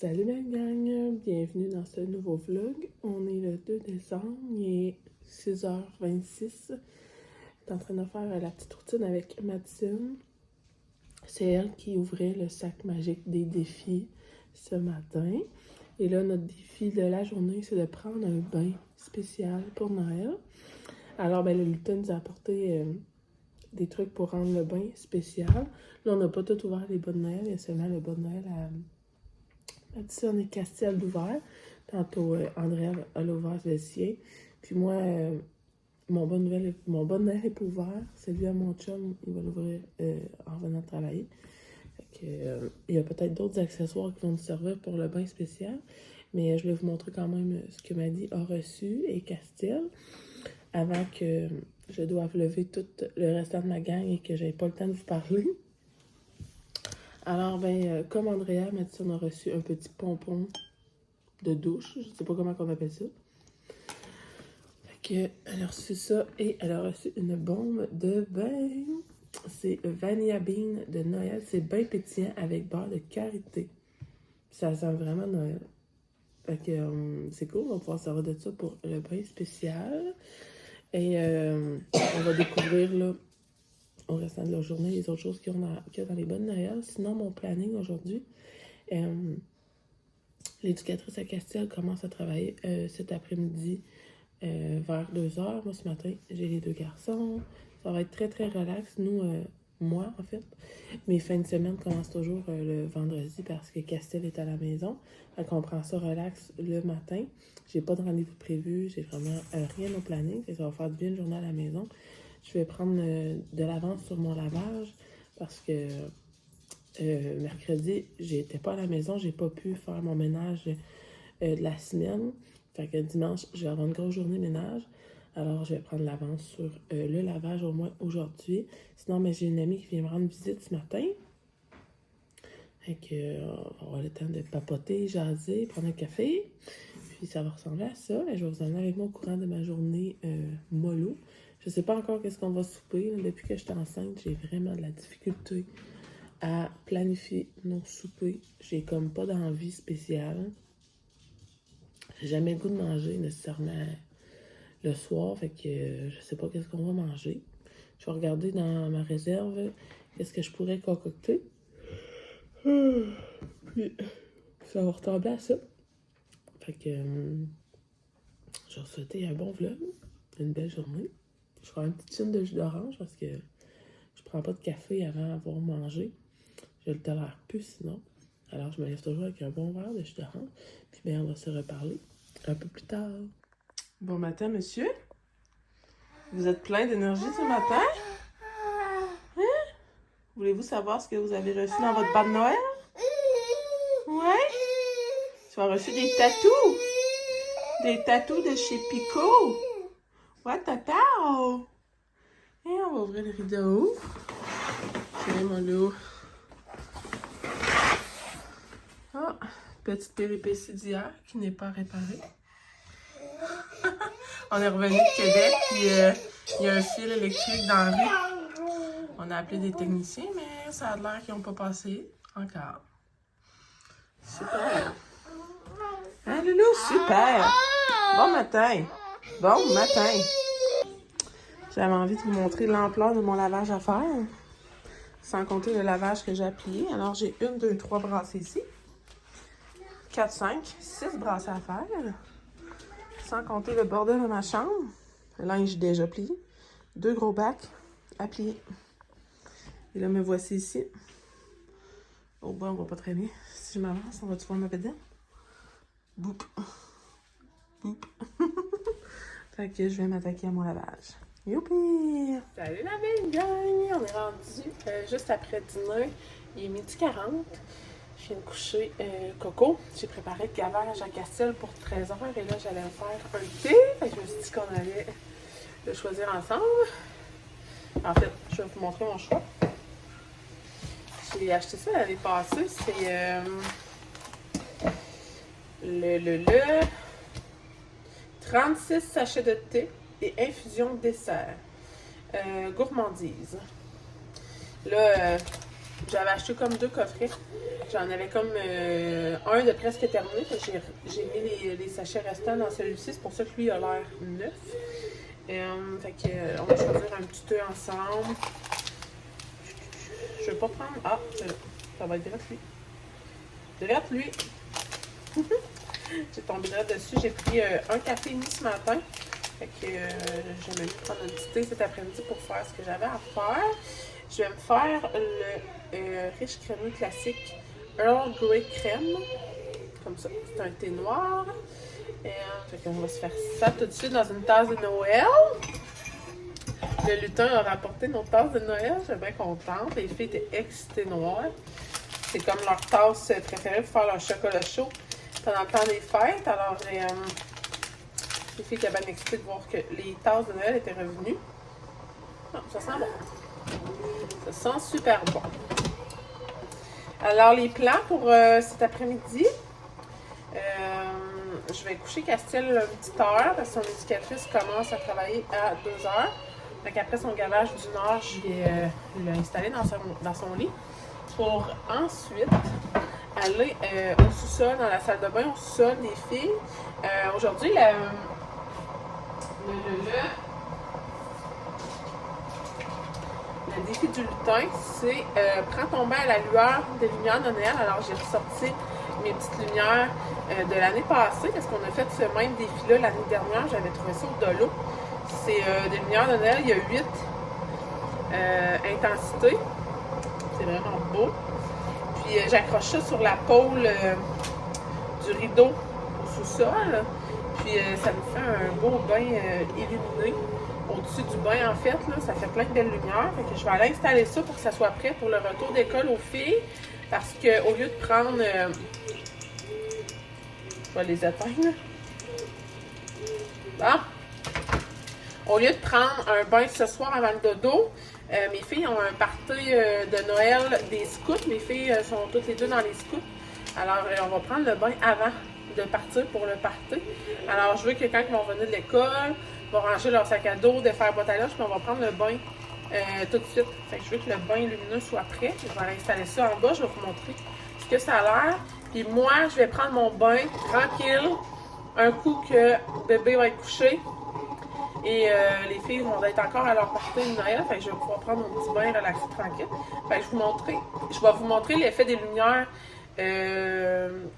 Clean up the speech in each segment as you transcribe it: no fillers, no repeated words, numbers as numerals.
Salut ma gang, bienvenue dans ce nouveau vlog. On est le 2 décembre, il est 6h26. Je suis en train de faire la petite routine avec Madison. C'est elle qui ouvrait le sac magique des défis ce matin. Et là, notre défi de la journée, c'est de prendre un bain spécial pour Noël. Alors, le lutin nous a apporté des trucs pour rendre le bain spécial. Là, on n'a pas tout ouvert les bas de Noël, il y a seulement le bas de Noël à Madison et Castiel d'ouvert. Tantôt, Andrea a ouvert le sien. Puis moi, mon bon Noël est pas ouvert. Celui à mon chum, il va l'ouvrir en revenant de travailler. Fait que, il y a peut-être d'autres accessoires qui vont nous servir pour le bain spécial. Mais je vais vous montrer quand même ce que Maddy a reçu et Castiel avant que je doive lever tout le restant de ma gang et que j'aie pas le temps de vous parler. Alors, comme Andrea, Madison a reçu un petit pompon de douche. Je sais pas comment on appelle ça. Fait elle a reçu ça et elle a reçu une bombe de bain. C'est Vanilla Bean de Noël. C'est bain pétillant avec beurre de karité. Ça sent vraiment Noël. Fait que c'est cool, on va pouvoir servir de ça pour le bain spécial. Et on va découvrir là au restant de la journée les autres choses qu'il y a dans les bonnes Noël. Sinon, mon planning aujourd'hui, l'éducatrice à Castiel commence à travailler cet après-midi vers 2h. Moi, ce matin, j'ai les deux garçons. Ça va être très, très relax. Nous, moi, en fait, mes fins de semaine commencent toujours le vendredi parce que Castiel est à la maison. Fait qu'on prend ça relax le matin. J'ai pas de rendez-vous prévu. J'ai vraiment rien au planning. Ça va faire du bien une journée à la maison. Je vais prendre de l'avance sur mon lavage parce que mercredi, j'étais pas à la maison. J'ai pas pu faire mon ménage de la semaine. Fait que dimanche, je vais avoir une grosse journée ménage. Alors, je vais prendre l'avance sur le lavage au moins aujourd'hui. Sinon, j'ai une amie qui vient me rendre visite ce matin. Fait que, on va avoir le temps de papoter, jaser, prendre un café. Puis, ça va ressembler à ça. Je vais vous emmener avec moi au courant de ma journée mollo. Je sais pas encore qu'est-ce qu'on va souper. Depuis que je suis enceinte, j'ai vraiment de la difficulté à planifier nos soupers. J'ai comme pas d'envie spéciale. J'ai jamais le goût de manger nécessairement le soir, fait que je sais pas qu'est-ce qu'on va manger. Je vais regarder dans ma réserve qu'est-ce que je pourrais concocter. Puis ça va ressembler à ça. Fait que je vais vous souhaiter un bon vlog, une belle journée. Je ferai une petite chine de jus d'orange parce que je prends pas de café avant d'avoir mangé. Je le tolère plus sinon. Alors je me lève toujours avec un bon verre de jus d'orange. Puis on va se reparler un peu plus tard. Bon matin, monsieur. Vous êtes plein d'énergie ce matin? Hein? Voulez-vous savoir ce que vous avez reçu dans votre bas de Noël? Ouais? Tu as reçu des tatous? Des tatous de chez Pico? Ouais, tata? Et on va ouvrir le rideau. Tiens, mon loup. Ah, petite péripétie d'hier qui n'est pas réparée. On est revenu de Québec, puis il y a un fil électrique dans la rue. On a appelé des techniciens, mais ça a l'air qu'ils n'ont pas passé encore. Super. Hein, Loulou? Super. Bon matin. Bon matin. J'avais envie de vous montrer l'ampleur de mon lavage à faire, sans compter le lavage que j'ai appliqué. Alors, j'ai 1, 2, 3 brassées ici. 4, 5, 6 brassées à faire. Sans compter le bordel de ma chambre. Le linge déjà plié. 2 gros bacs à plier. Et là, me voici ici. Au bas, on voit pas très bien. Si je m'avance, on va-tu voir ma bédaine? Boop. Boop. Fait que je vais m'attaquer à mon lavage. Youpi! Salut la belle gang! On est rendu juste après dîner. Il est 12h40. Je viens de coucher Coco. J'ai préparé le gavage à Castiel pour 13h et là, j'allais me faire un thé. Fait que je me suis dit qu'on allait le choisir ensemble. En fait, je vais vous montrer mon choix. J'ai acheté ça l'année passée. C'est le 36 sachets de thé et infusion dessert. Gourmandise. Là, J'avais acheté comme 2 coffrets. J'en avais comme un de presque terminé. J'ai mis les sachets restants dans celui-ci. C'est pour ça que lui a l'air neuf. Fait que, on va choisir un petit œuf ensemble. Je vais pas prendre... Ah, ça va être direct lui. Direct lui. J'ai tombé direct dessus. J'ai pris un café et demi ce matin. Fait que j'ai même prendre un petit thé cet après-midi pour faire ce que j'avais à faire. Je vais me faire le riche crémeux classique Earl Grey crème. Comme ça, c'est un thé noir. Fait qu'on va se faire ça tout de suite dans une tasse de Noël. Le lutin a rapporté nos tasses de Noël. Je suis bien contente. Les filles étaient excitées noires. C'est comme leur tasse préférée pour faire leur chocolat chaud pendant le temps des fêtes. Alors, les filles étaient bien excitées de voir que les tasses de Noël étaient revenues. Oh, ça sent bon. Ça sent super bon. Alors, les plans pour cet après-midi. Je vais coucher Castiel une petite heure parce que son éducatrice commence à travailler à 2 heures. Donc après son gavage d'une heure, je vais l'installer dans son lit pour ensuite aller au sous-sol, dans la salle de bain, au sous-sol des filles. Aujourd'hui, le défi du lutin, c'est prends ton bain à la lueur des lumières de Noël. Alors j'ai ressorti mes petites lumières de l'année passée parce qu'on a fait ce même défi-là l'année dernière. J'avais trouvé ça au Dolo. C'est des lumières de Noël. Il y a 8 intensités. C'est vraiment beau. Puis j'accroche ça sur la pôle du rideau au sous-sol. Puis ça me fait un beau bain illuminé. Au-dessus du bain, en fait, là, ça fait plein de belles lumières. Fait que je vais aller installer ça pour que ça soit prêt pour le retour d'école aux filles. Parce qu'au lieu de prendre... je vais les éteindre. Bon. Au lieu de prendre un bain ce soir avant le dodo, mes filles ont un party de Noël des scouts. Mes filles sont toutes les deux dans les scouts. Alors, on va prendre le bain avant de partir pour le party. Alors, je veux que quand ils vont venir de l'école, ils vont ranger leur sac à dos, défaire boîte à linge, puis on va prendre le bain tout de suite. Fait que je veux que le bain lumineux soit prêt. Je vais aller installer ça en bas. Je vais vous montrer ce que ça a l'air. Puis moi, je vais prendre mon bain tranquille. Un coup que bébé va être couché. Et les filles vont être encore à leur party de Noël. Fait que je vais pouvoir prendre mon petit bain relaxé tranquille. Fait que je vais vous montrer l'effet des lumières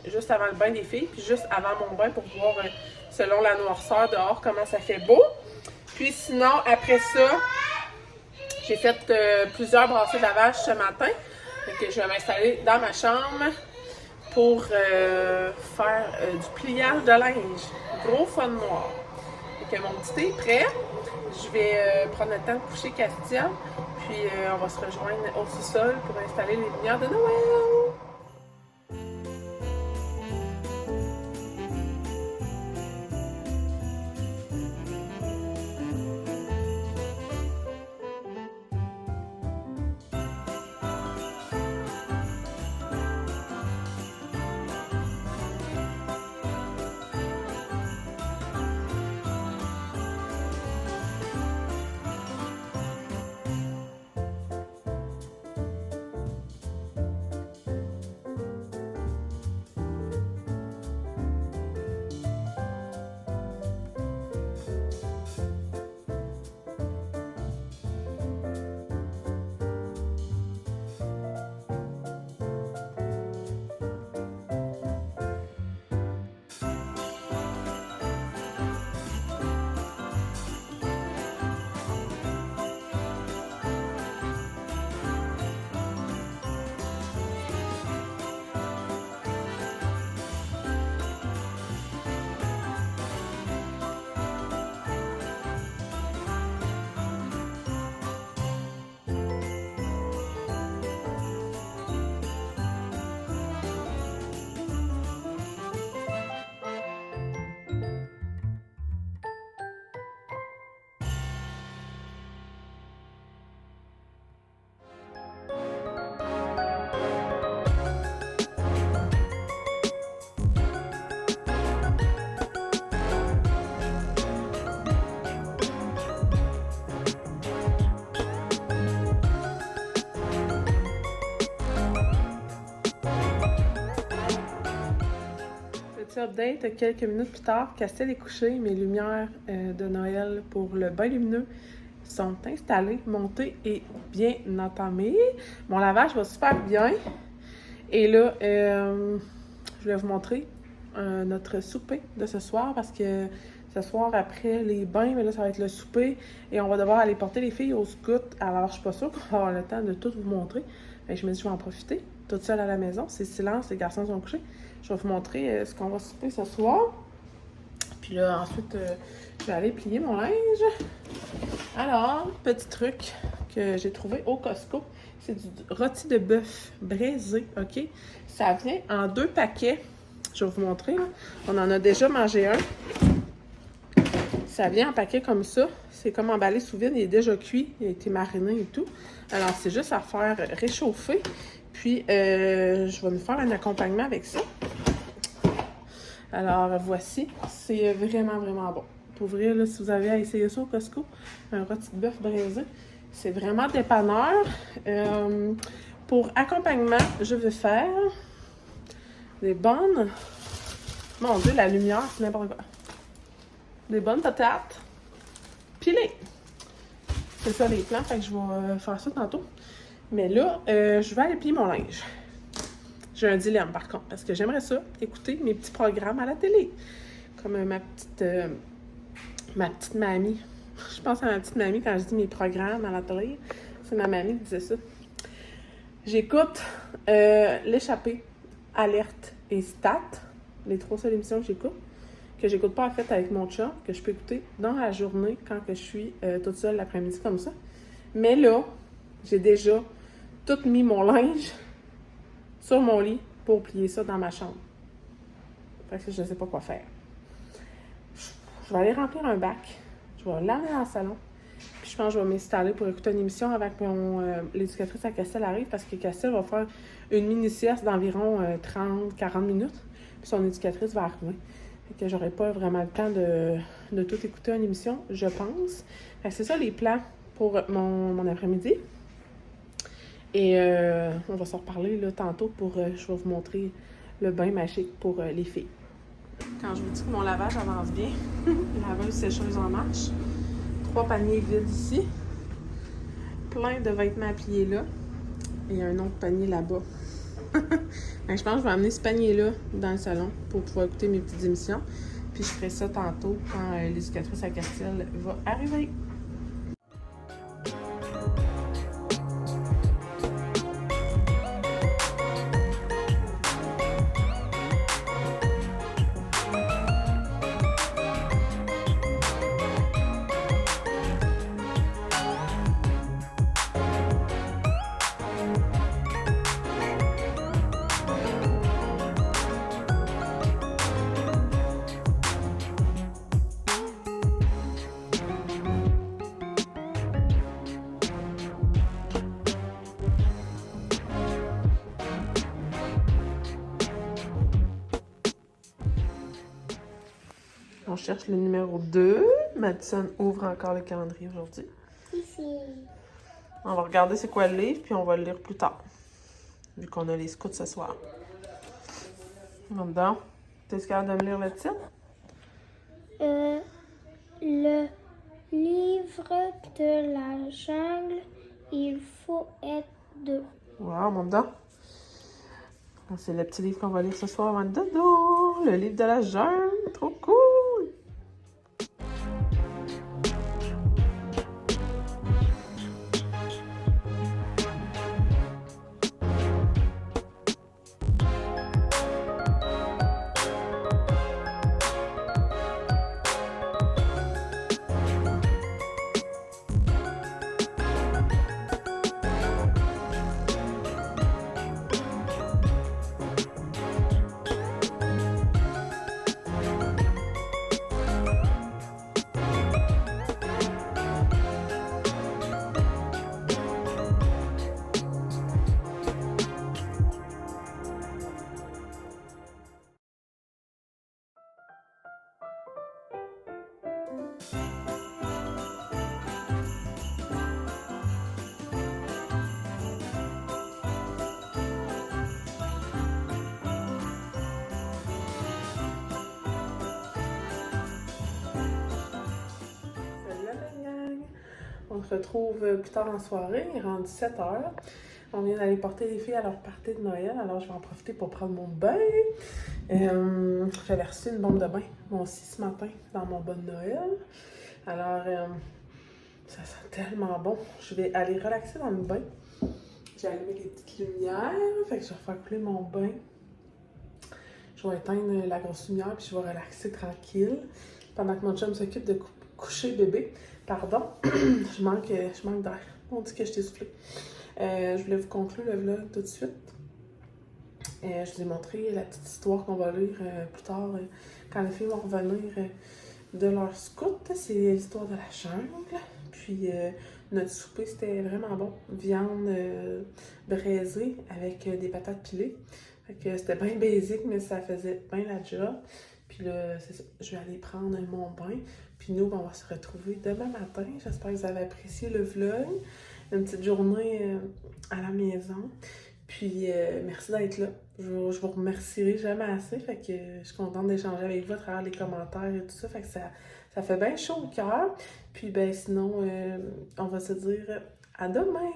juste avant le bain des filles. Puis juste avant mon bain pour voir selon la noirceur dehors comment ça fait beau. Puis sinon, après ça, j'ai fait plusieurs brassées de lavage ce matin. Fait que je vais m'installer dans ma chambre pour faire du pliage de linge. Gros fun noir. Fait que mon petit thé est prêt. Je vais prendre le temps de coucher Castiel. Puis on va se rejoindre au sous-sol pour installer les lumières de Noël. Petit update, quelques minutes plus tard, Castel est couché, mes lumières de Noël pour le bain lumineux sont installées, montées et bien entamées. Mon lavage va super bien. Et là, je vais vous montrer notre souper de ce soir parce que ce soir, après les bains, mais là, ça va être le souper et on va devoir aller porter les filles au scout. Alors, je suis pas sûre qu'on va avoir le temps de tout vous montrer. Fait que je me dis, je vais en profiter. Toute seule à la maison, c'est silence, les garçons sont couchés. Je vais vous montrer ce qu'on va souper ce soir. Puis là, ensuite, je vais aller plier mon linge. Alors, petit truc que j'ai trouvé au Costco, c'est du rôti de bœuf braisé, OK? Ça vient en 2 paquets. Je vais vous montrer, là. On en a déjà mangé un. Ça vient en paquet comme ça. C'est comme emballé sous vide. Il est déjà cuit. Il a été mariné et tout. Alors, c'est juste à faire réchauffer. Puis, je vais nous faire un accompagnement avec ça. Alors, voici. C'est vraiment, vraiment bon. Pour vrai, là, si vous avez à essayer ça au Costco, un rôti de bœuf braisé, c'est vraiment dépanneur. Pour accompagnement, je vais faire des bonnes... Mon Dieu, la lumière, c'est n'importe quoi. Des bonnes patates pilées. C'est ça les plans, fait que je vais faire ça tantôt. Mais là, je vais aller plier mon linge. J'ai un dilemme par contre, parce que j'aimerais ça, écouter mes petits programmes à la télé. Comme ma petite mamie. Je pense à ma petite mamie quand je dis mes programmes à la télé. C'est ma mamie qui disait ça. J'écoute L'échappée, Alerte et Stat. Les 3 seules émissions que j'écoute pas en fait avec mon chat, que je peux écouter dans la journée quand que je suis toute seule l'après-midi comme ça. Mais là, j'ai déjà tout mis mon linge sur mon lit pour plier ça dans ma chambre. Fait que je ne sais pas quoi faire. Je vais aller remplir un bac. Je vais l'amener dans le salon. Puis je pense que je vais m'installer pour écouter une émission avec l'éducatrice à Castel arrive parce que Castel va faire une mini-sieste d'environ 30-40 minutes. Puis son éducatrice va arriver. Fait que j'aurai pas vraiment le temps de tout écouter une émission, je pense. Fait que c'est ça les plans pour mon après-midi. Et on va s'en reparler là, tantôt pour je vais vous montrer le bain magique pour les filles. Quand je vous dis que mon lavage avance bien, laveuse sécheuse en marche, 3 paniers vides ici, plein de vêtements à plier là, et un autre panier là-bas. Je pense que je vais amener ce panier-là dans le salon pour pouvoir écouter mes petites émissions. Puis je ferai ça tantôt quand l'éducatrice à Castel va arriver. On cherche le numéro 2. Madison ouvre encore le calendrier aujourd'hui. On va regarder c'est quoi le livre, puis on va le lire plus tard. Vu qu'on a les scouts ce soir. Donc, t'es capable de me lire le titre? Le livre de la jungle, il faut être 2. Wow, mon dedans. C'est le petit livre qu'on va lire ce soir avant le dodo. Le livre de la jungle. Trop cool. On se retrouve plus tard en soirée, il est rendu 7h. On vient d'aller porter les filles à leur party de Noël, alors je vais en profiter pour prendre mon bain. J'avais reçu une bombe de bain, moi aussi, ce matin, dans mon bas de Noël. Alors, ça sent tellement bon. Je vais aller relaxer dans le bain. J'ai allumé les petites lumières, fait que je vais faire couler mon bain. Je vais éteindre la grosse lumière, puis je vais relaxer tranquille. Pendant que mon chum s'occupe de coucher bébé. Pardon, je manque d'air. On dit que je t'ai soufflé. Je voulais vous conclure le vlog tout de suite. Je vous ai montré la petite histoire qu'on va lire plus tard quand les filles vont revenir de leur scout. C'est l'histoire de la jungle. Puis notre souper, c'était vraiment bon. Viande braisée avec des patates pilées. Fait que c'était bien basique, mais ça faisait bien la job. Puis là, c'est ça. Je vais aller prendre mon bain. Puis nous, on va se retrouver demain matin. J'espère que vous avez apprécié le vlog. Une petite journée à la maison. Puis merci d'être là. Je vous remercierai jamais assez. Fait que je suis contente d'échanger avec vous à travers les commentaires et tout ça. Fait que ça fait bien chaud au cœur. Puis ben sinon, on va se dire à demain!